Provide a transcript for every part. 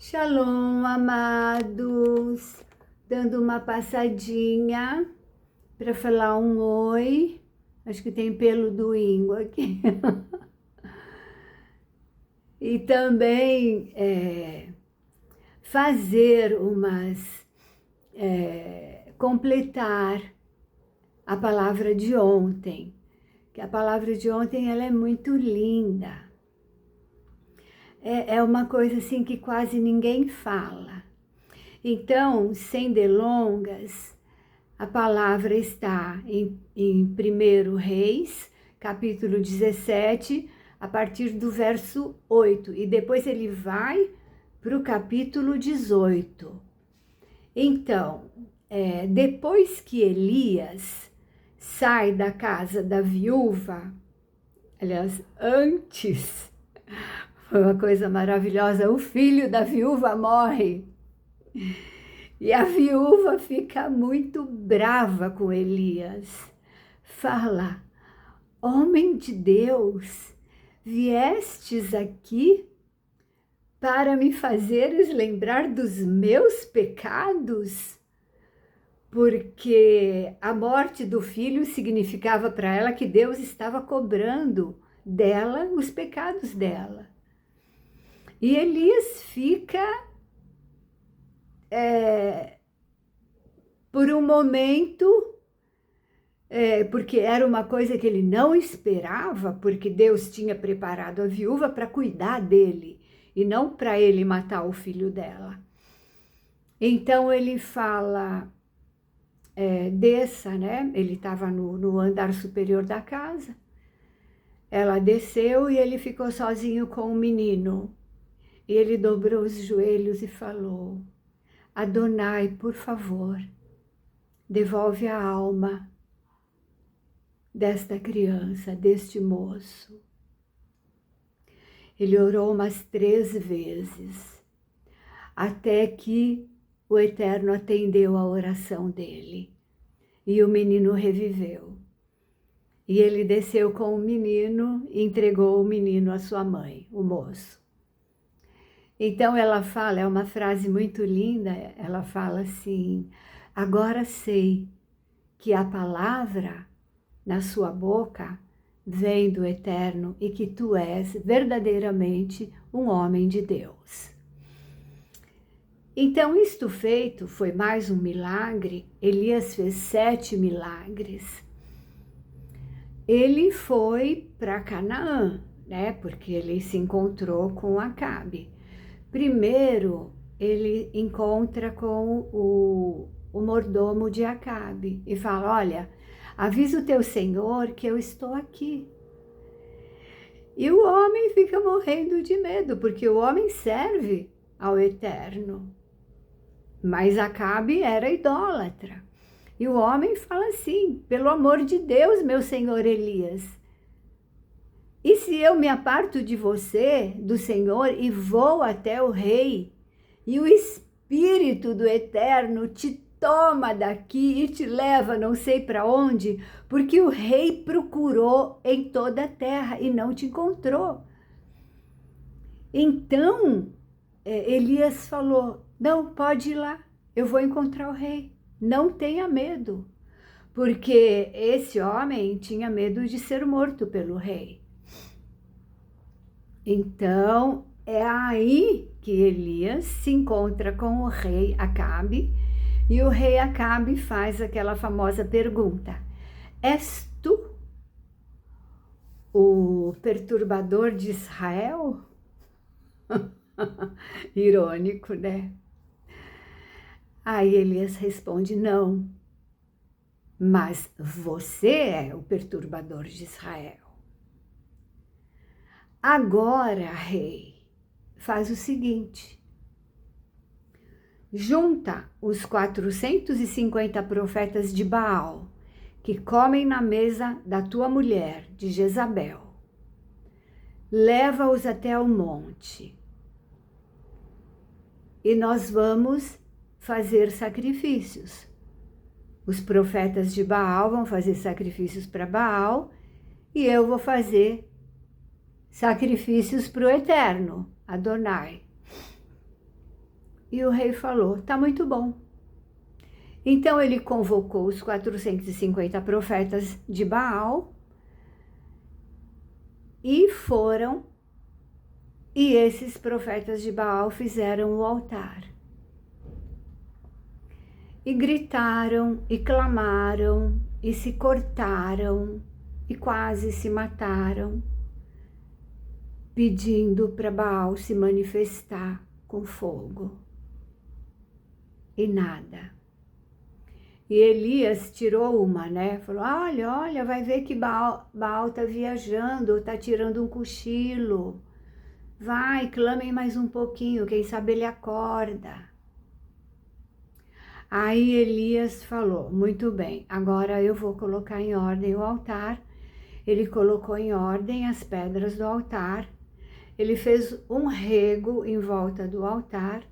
Shalom, amados, dando uma passadinha para falar um oi. Acho que tem pelo do Ingo aqui. E também fazer completar a palavra de ontem, que a palavra de ontem ela é muito linda. É uma coisa assim que quase ninguém fala. Então, sem delongas, a palavra está em 1 Reis, capítulo 17, a partir do verso 8. E depois ele vai para o capítulo 18. Então, depois que Elias sai da casa da viúva, aliás, antes, foi uma coisa maravilhosa, o filho da viúva morre. E a viúva fica muito brava com Elias. Fala: homem de Deus, viestes aqui para me fazeres lembrar dos meus pecados? Porque a morte do filho significava para ela que Deus estava cobrando dela os pecados dela. E Elias fica, por um momento, porque era uma coisa que ele não esperava, porque Deus tinha preparado a viúva para cuidar dele, e não para ele matar o filho dela. Então ele fala, desça, né? Ele estava no andar superior da casa, ela desceu e ele ficou sozinho com o menino. E ele dobrou os joelhos e falou: Adonai, por favor, devolve a alma desta criança, deste moço. Ele orou umas 3 vezes, até que o Eterno atendeu a oração dele. E o menino reviveu. E ele desceu com o menino e entregou o menino à sua mãe, o moço. Então ela fala, é uma frase muito linda, ela fala assim: agora sei que a palavra na sua boca vem do Eterno e que tu és verdadeiramente um homem de Deus. Então, isto feito, foi mais um milagre. Elias fez 7 milagres. Ele foi para Canaã, né? Porque ele se encontrou com Acabe. Primeiro, ele encontra com o mordomo de Acabe e fala: olha, avisa o teu senhor que eu estou aqui. E o homem fica morrendo de medo, porque o homem serve ao Eterno. Mas Acabe era idólatra. E o homem fala assim: pelo amor de Deus, meu senhor Elias, e se eu me aparto de você, do Senhor, e vou até o rei, e o Espírito do Eterno te toma daqui e te leva não sei para onde, porque o rei procurou em toda a terra e não te encontrou. Então, Elias falou: não, pode ir lá, eu vou encontrar o rei, não tenha medo, porque esse homem tinha medo de ser morto pelo rei. Então, é aí que Elias se encontra com o rei Acabe, e o rei Acabe faz aquela famosa pergunta: és tu o perturbador de Israel? Irônico, né? Aí Elias responde: não, mas você é o perturbador de Israel. Agora, rei, faz o seguinte: junta os 450 profetas de Baal que comem na mesa da tua mulher, de Jezabel. Leva-os até o monte e nós vamos fazer sacrifícios. Os profetas de Baal vão fazer sacrifícios para Baal e eu vou fazer sacrifícios para o Eterno, Adonai. E o rei falou, tá muito bom. Então ele convocou os 450 profetas de Baal e foram, e esses profetas de Baal fizeram o altar. E gritaram, e clamaram, e se cortaram, e quase se mataram, pedindo para Baal se manifestar com fogo. E nada. E Elias tirou uma, né? Falou, olha, vai ver que Baal tá viajando, tá tirando um cochilo. Vai, clamem mais um pouquinho, quem sabe ele acorda. Aí Elias falou, muito bem, agora eu vou colocar em ordem o altar. Ele colocou em ordem as pedras do altar. Ele fez um rego em volta do altar.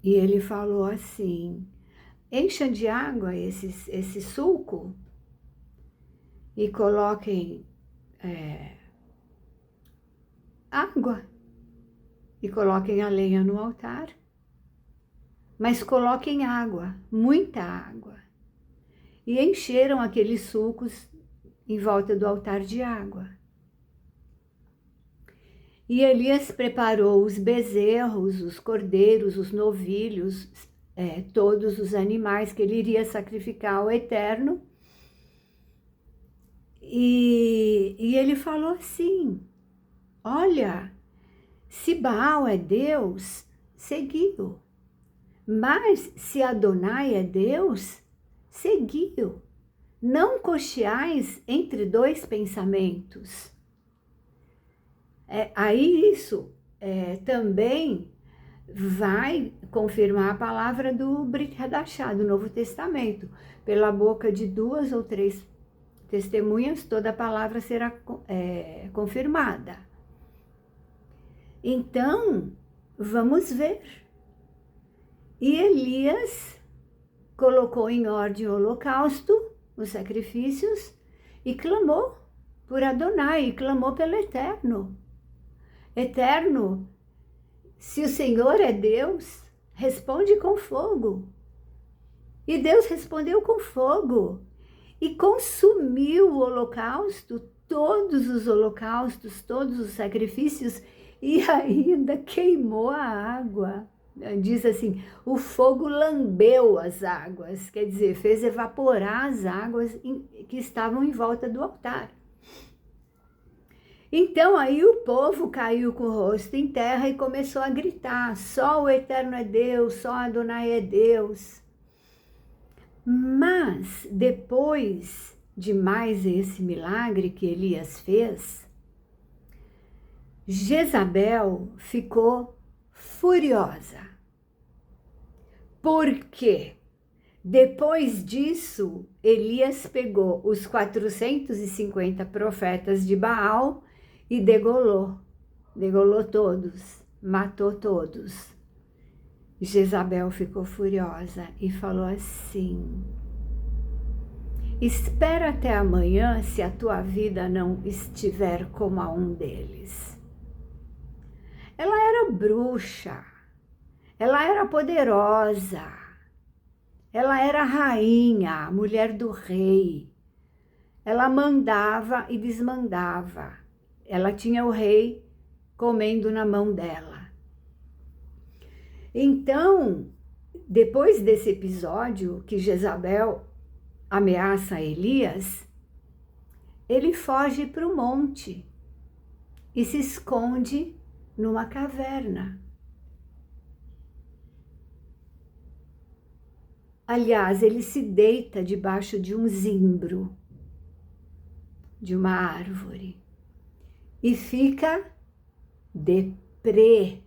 E ele falou assim, encha de água esse suco e coloquem água. E coloquem a lenha no altar. Mas coloquem água, muita água. E encheram aqueles sucos em volta do altar de água. E Elias preparou os bezerros, os cordeiros, os novilhos, todos os animais que ele iria sacrificar ao Eterno. E ele falou assim, olha, se Baal é Deus, seguiu. Mas se Adonai é Deus, seguiu. Não cocheais entre dois pensamentos. Aí isso também vai confirmar a palavra do Brit Hadashah, do Novo Testamento. Pela boca de 2 ou 3 testemunhas, toda a palavra será confirmada. Então, vamos ver. E Elias colocou em ordem o holocausto, os sacrifícios, e clamou por Adonai, e clamou pelo Eterno. Eterno, se o Senhor é Deus, responde com fogo. E Deus respondeu com fogo e consumiu o holocausto, todos os holocaustos, todos os sacrifícios, e ainda queimou a água. Diz assim, o fogo lambeu as águas, quer dizer, fez evaporar as águas que estavam em volta do altar. Então aí o povo caiu com o rosto em terra e começou a gritar, só o Eterno é Deus, só Adonai é Deus. Mas depois de mais esse milagre que Elias fez, Jezabel ficou furiosa. Porque depois disso, Elias pegou os 450 profetas de Baal e degolou todos, matou todos. Jezabel ficou furiosa e falou assim, espera até amanhã se a tua vida não estiver como a um deles. Ela era bruxa, ela era poderosa, ela era rainha, mulher do rei. Ela mandava e desmandava. Ela tinha o rei comendo na mão dela. Então, depois desse episódio que Jezabel ameaça Elias, ele foge para o monte e se esconde numa caverna. Aliás, ele se deita debaixo de um zimbro, de uma árvore, e fica deprê.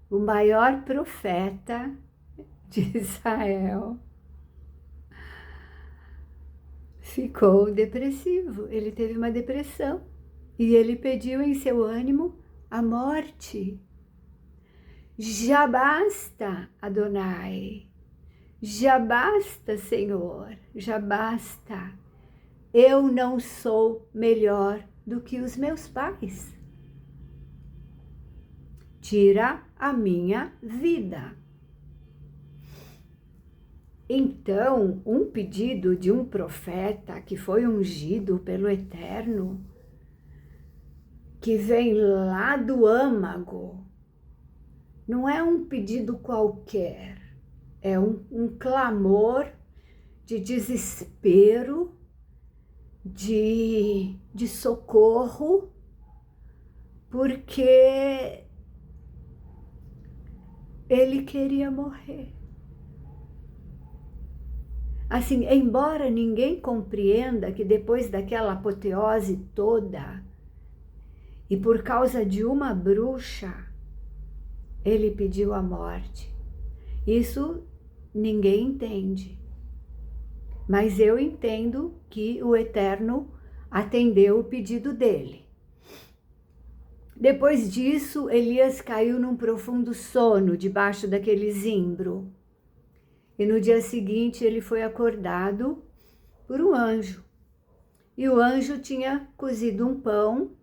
O maior profeta de Israel ficou depressivo, ele teve uma depressão e ele pediu em seu ânimo a morte. Já basta, Adonai, já basta, Senhor, já basta. Eu não sou melhor do que os meus pais. tira a minha vida. Então, um pedido de um profeta que foi ungido pelo Eterno, que vem lá do âmago, não é um pedido qualquer, é um clamor de desespero, de socorro, porque ele queria morrer. Assim, embora ninguém compreenda que depois daquela apoteose toda, e por causa de uma bruxa, ele pediu a morte. Isso ninguém entende. Mas eu entendo que o Eterno atendeu o pedido dele. Depois disso, Elias caiu num profundo sono debaixo daquele zimbro. E no dia seguinte ele foi acordado por um anjo. E o anjo tinha cozido um pão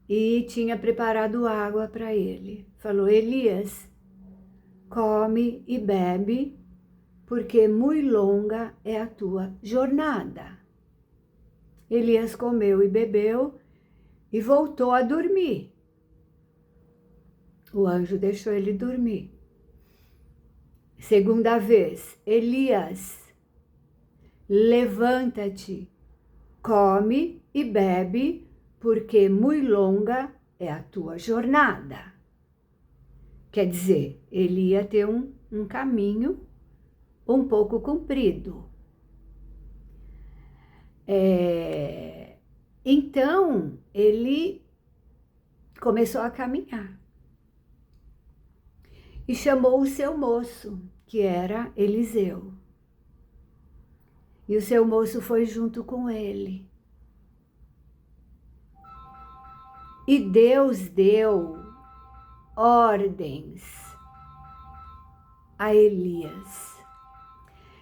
e tinha preparado água para ele. Falou: Elias, come e bebe, porque muito longa é a tua jornada. Elias comeu e bebeu e voltou a dormir. O anjo deixou ele dormir. Segunda vez, Elias, levanta-te, come e bebe, porque muito longa é a tua jornada. Quer dizer, ele ia ter um caminho um pouco comprido. Então, ele começou a caminhar. E chamou o seu moço, que era Eliseu. E o seu moço foi junto com ele. E Deus deu ordens a Elias.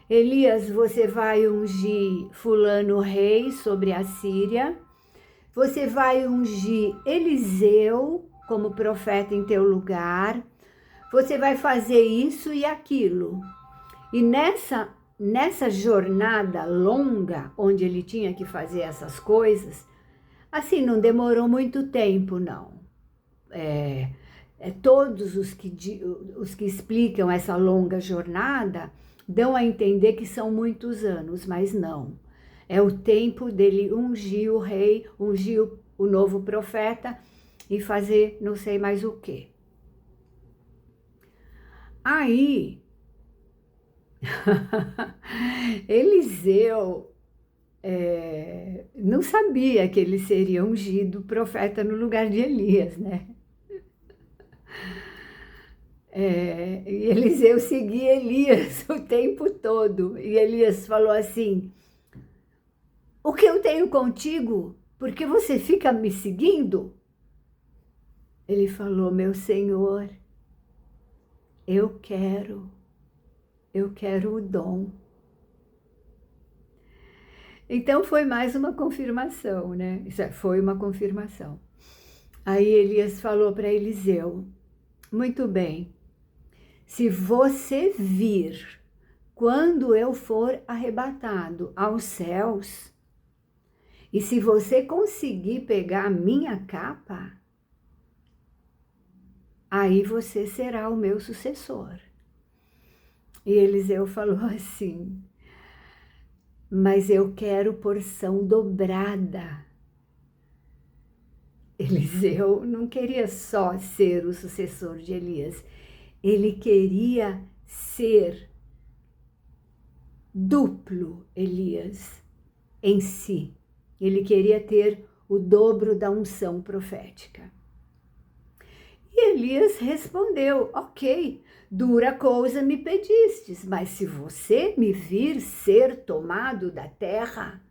Elias, você vai ungir fulano rei sobre a Síria. Você vai ungir Eliseu como profeta em teu lugar. Você vai fazer isso e aquilo. E nessa jornada longa, onde ele tinha que fazer essas coisas, assim, não demorou muito tempo, não. Todos os que explicam essa longa jornada dão a entender que são muitos anos, mas não. É o tempo dele ungir o rei, ungir o novo profeta e fazer não sei mais o quê. Aí, Eliseu não sabia que ele seria ungido profeta no lugar de Elias, né? E Eliseu seguia Elias o tempo todo. E Elias falou assim: o que eu tenho contigo? Por que você fica me seguindo? Ele falou: meu Senhor, eu quero o dom. Então foi mais uma confirmação, né? Foi uma confirmação. Aí Elias falou para Eliseu: muito bem, se você vir quando eu for arrebatado aos céus, e se você conseguir pegar a minha capa, aí você será o meu sucessor. E Eliseu falou assim: mas eu quero porção dobrada. Eliseu não queria só ser o sucessor de Elias, ele queria ser duplo Elias em si. Ele queria ter o dobro da unção profética. E Elias respondeu: ok, dura coisa me pedistes, mas se você me vir ser tomado da terra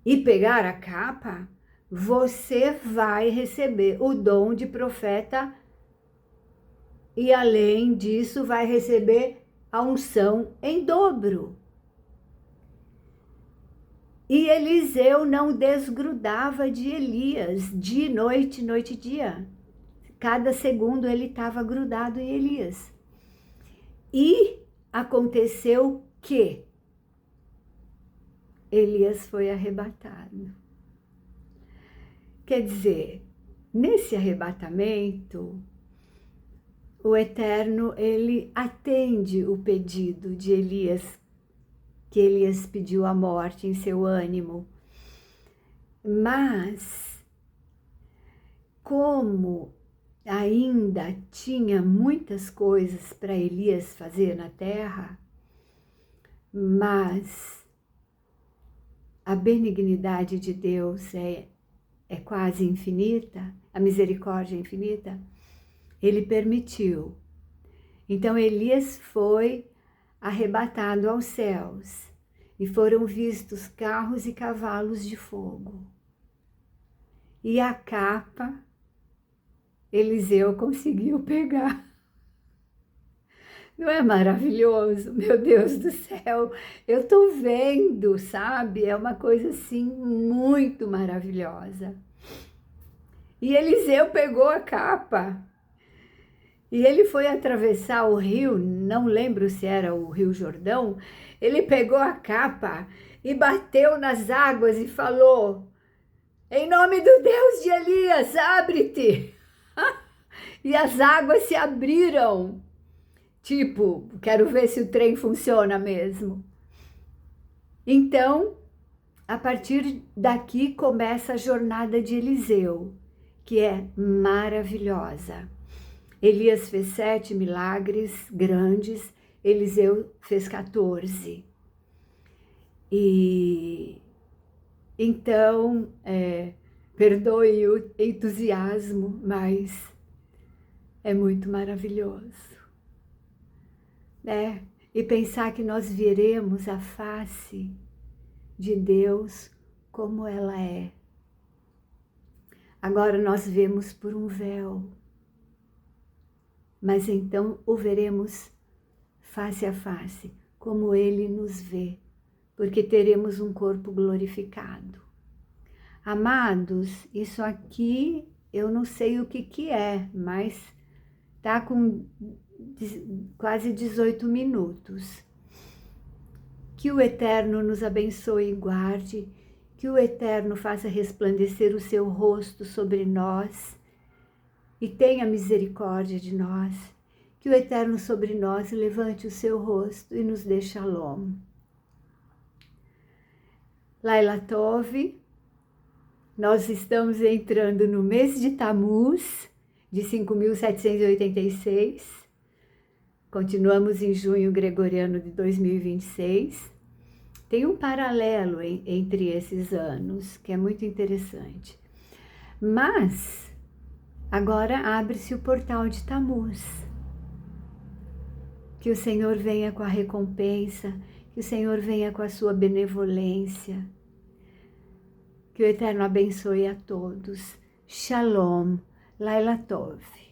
e pegar a capa, você vai receber o dom de profeta e, além disso, vai receber a unção em dobro. E Eliseu não desgrudava de Elias, de noite, noite e dia. cada segundo ele estava grudado em Elias. E aconteceu que Elias foi arrebatado. Quer dizer, nesse arrebatamento, o Eterno, ele atende o pedido de Elias, que Elias pediu a morte em seu ânimo. Mas, como ainda tinha muitas coisas para Elias fazer na terra, mas a benignidade de Deus é quase infinita, a misericórdia é infinita, ele permitiu. Então Elias foi arrebatado aos céus e foram vistos carros e cavalos de fogo. E a capa Eliseu conseguiu pegar. Não é maravilhoso? Meu Deus do céu, eu estou vendo, sabe? É uma coisa assim muito maravilhosa. E Eliseu pegou a capa e ele foi atravessar o rio, não lembro se era o Rio Jordão, ele pegou a capa e bateu nas águas e falou: em nome do Deus de Elias, abre-te! E as águas se abriram. Tipo, quero ver se o trem funciona mesmo. Então, a partir daqui começa a jornada de Eliseu, que é maravilhosa. Elias fez 7 milagres grandes, Eliseu fez 14. E então, perdoe o entusiasmo, mas é muito maravilhoso, né? E pensar que nós veremos a face de Deus como ela é. Agora nós vemos por um véu, mas então o veremos face a face, como Ele nos vê, porque teremos um corpo glorificado. Amados, isso aqui eu não sei o que é, mas tá com quase 18 minutos. Que o Eterno nos abençoe e guarde, que o Eterno faça resplandecer o seu rosto sobre nós e tenha misericórdia de nós, que o Eterno sobre nós levante o seu rosto e nos dê shalom. Laila Tov, nós estamos entrando no mês de Tammuz, de 5.786, continuamos em junho gregoriano de 2026, tem um paralelo entre esses anos, que é muito interessante. Mas, agora abre-se o portal de Tammuz. Que o Senhor venha com a recompensa, que o Senhor venha com a sua benevolência. Que o Eterno abençoe a todos. Shalom, Laila Tov.